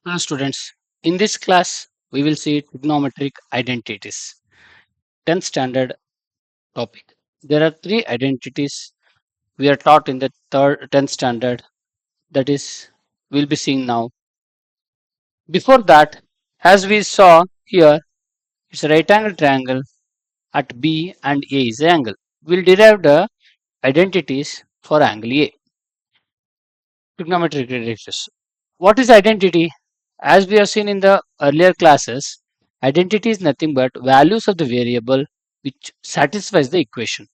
Hello students, in this class we will see trigonometric identities, 10th standard topic. There are three identities we are taught in the 10th standard, that is we will be seeing now. Before that, as we saw here, it's a right angle triangle at B and A is the angle. We will derive the identities for angle A. Trigonometric ratios. What is identity? As we have seen in the earlier classes, identity is nothing but values of the variable which satisfies the equation.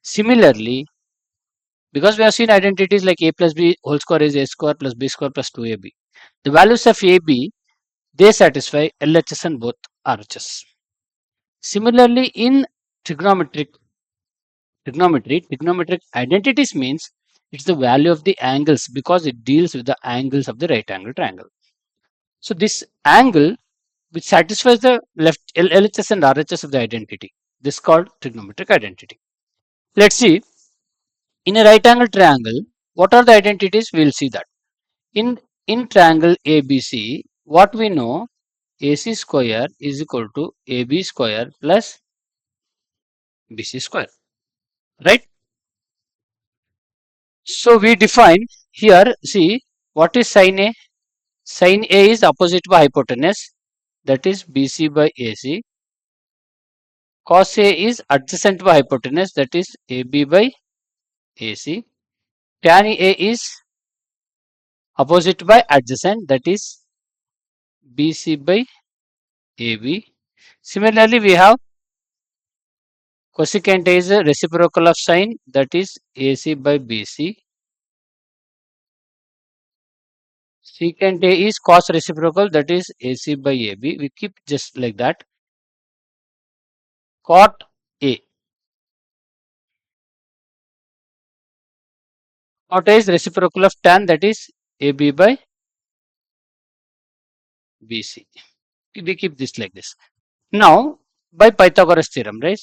Similarly, because we have seen identities like a plus b whole square is a square plus b square plus 2ab. The values of ab, they satisfy LHS and both RHS. Similarly, in trigonometric identities means it's the value of the angles because it deals with the angles of the right angle triangle. So this angle which satisfies the left LHS and RHS of the identity, this is called trigonometric identity. Let's see, in a right angle triangle, what are the identities? We will see that. In triangle ABC, what we know, AC square is equal to AB square plus BC square, right? So we define here, see, what is sin A? Sin A is opposite by hypotenuse, that is BC by AC. Cos A is adjacent by hypotenuse, that is AB by AC. Tan A is opposite by adjacent, that is BC by AB. Similarly, we have cosecant A is a reciprocal of sine, that is AC by BC. Secant A is cos reciprocal, that is AC by AB. We keep just like that. Cot A. Cot A is reciprocal of tan, that is AB by BC. We keep this like this. Now, by Pythagoras theorem, right?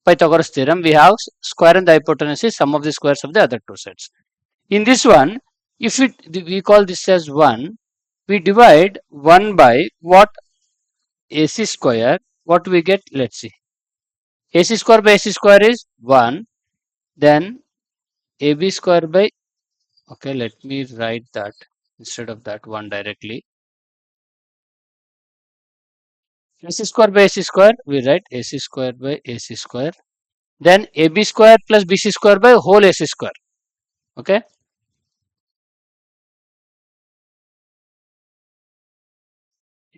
Pythagoras theorem, we have square and the hypotenuse is sum of the squares of the other two sides. In this one, if we call this as 1, we divide 1 by what? AC square. What we get? Let's see. AC square by AC square is 1. Then AB square by, okay, let me write that instead of that 1 directly. AC square by AC square, we write AC square by AC square. Then AB square plus BC square by whole AC square. Okay.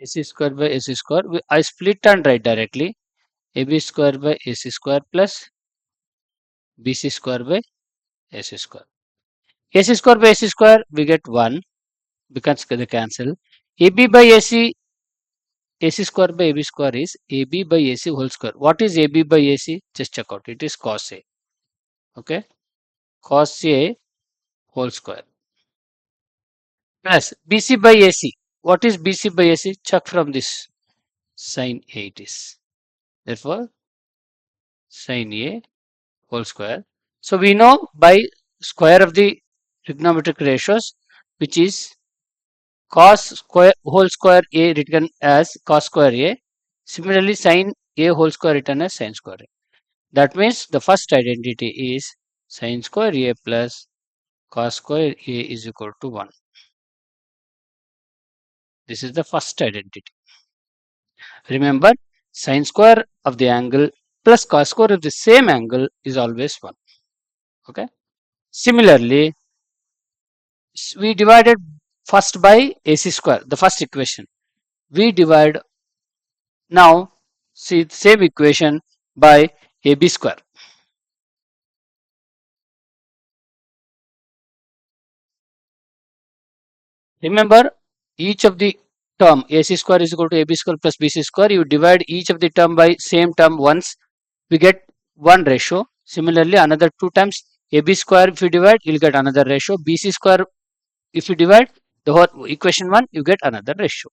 AC square by AC square. I split and write directly. AB square by AC square plus BC square by AC square. AC square by AC square, we get 1 because they cancel. AB by AC, AC square by AB square is AB by AC whole square. What is AB by AC? Just check out. It is cos A. Okay. Cos A whole square. Plus BC by AC. What is BC by AC? Check from this. Sin A it is. Therefore, sin A whole square. So we know by square of the trigonometric ratios, which is cos square whole square A written as cos square A. Similarly, sin A whole square written as sin square A. That means the first identity is sin square A plus cos square A is equal to 1. This is the first identity. Remember, sin square of the angle plus cos square of the same angle is always 1. Okay. Similarly, we divided first by AC square, the first equation. We divide now, see the same equation by AB square. Remember, each of the term AC square is equal to AB square plus BC square. You divide each of the term by same term once, we get one ratio. Similarly, another 2 times AB square if you divide, you will get another ratio. BC square if you divide the whole equation 1, you get another ratio.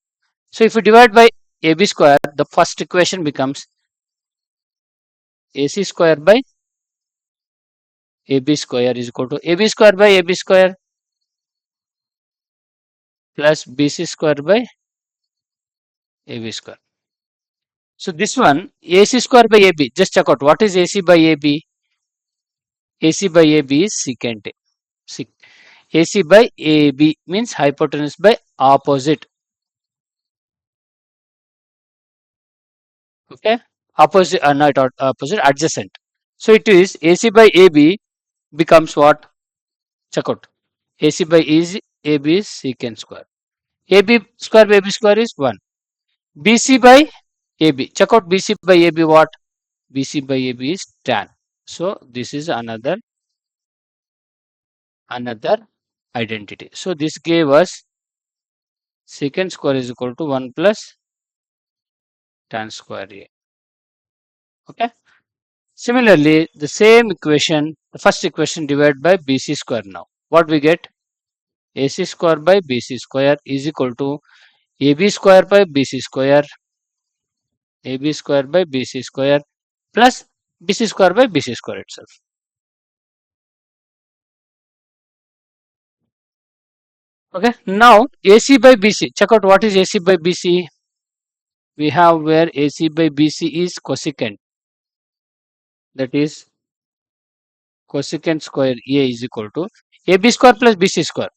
So if you divide by AB square, the first equation becomes AC square by AB square is equal to AB square by AB square plus BC square by AB square. So this one AC square by AB. Just check out what is AC by AB. AC by AB is secant A. AC by AB means hypotenuse by opposite. Okay, opposite, not opposite, adjacent. So it is AC by AB becomes what? Check out. AC by AB is secant square. AB square by AB square is 1. BC by AB. Check out BC by AB what? BC by AB is tan. So this is another identity. So this gave us secant square is equal to 1 plus tan square A. Okay. Similarly, the same equation, the first equation divided by BC square now. What we get? AC square by BC square is equal to AB square by BC square, AB square by BC square plus BC square by BC square itself. Okay. Now AC by BC. Check out what is AC by BC. We have where AC by BC is cosecant. That is cosecant square A is equal to AB square plus BC square.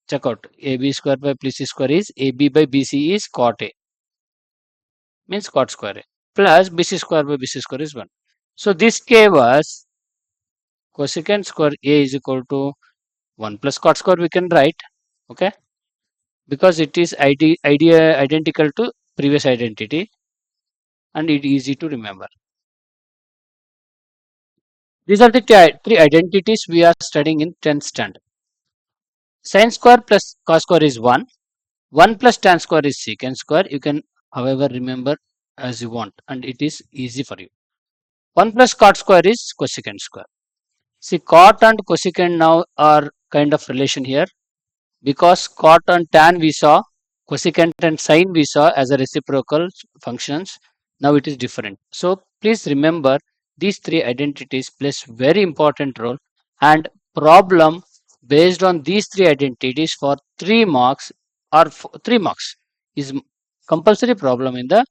Check out AB square by BC square is AB by BC is cot A, means cot square A, plus BC square by BC square is 1. So this gave us cosecant square A is equal to 1 plus cot square we can write. Okay, because it is identical to previous identity and it is easy to remember. These are the three identities we are studying in 10th standard. Sin square plus cos square is 1. 1 plus tan square is secant square. You can, however, remember as you want and it is easy for you. 1 plus cot square is cosecant square. See, cot and cosecant now are kind of relation here because cot and tan we saw, cosecant and sine we saw as a reciprocal functions. Now it is different. So please remember these three identities plays very important role, and problem based on these three identities for 3 marks or 3 marks is compulsory problem in the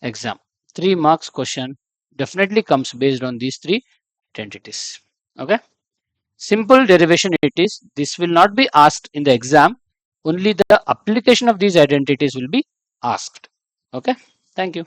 exam. 3 marks question definitely comes based on these three identities. Okay. Simple derivation it is. This will not be asked in the exam. Only the application of these identities will be asked. Okay. Thank you.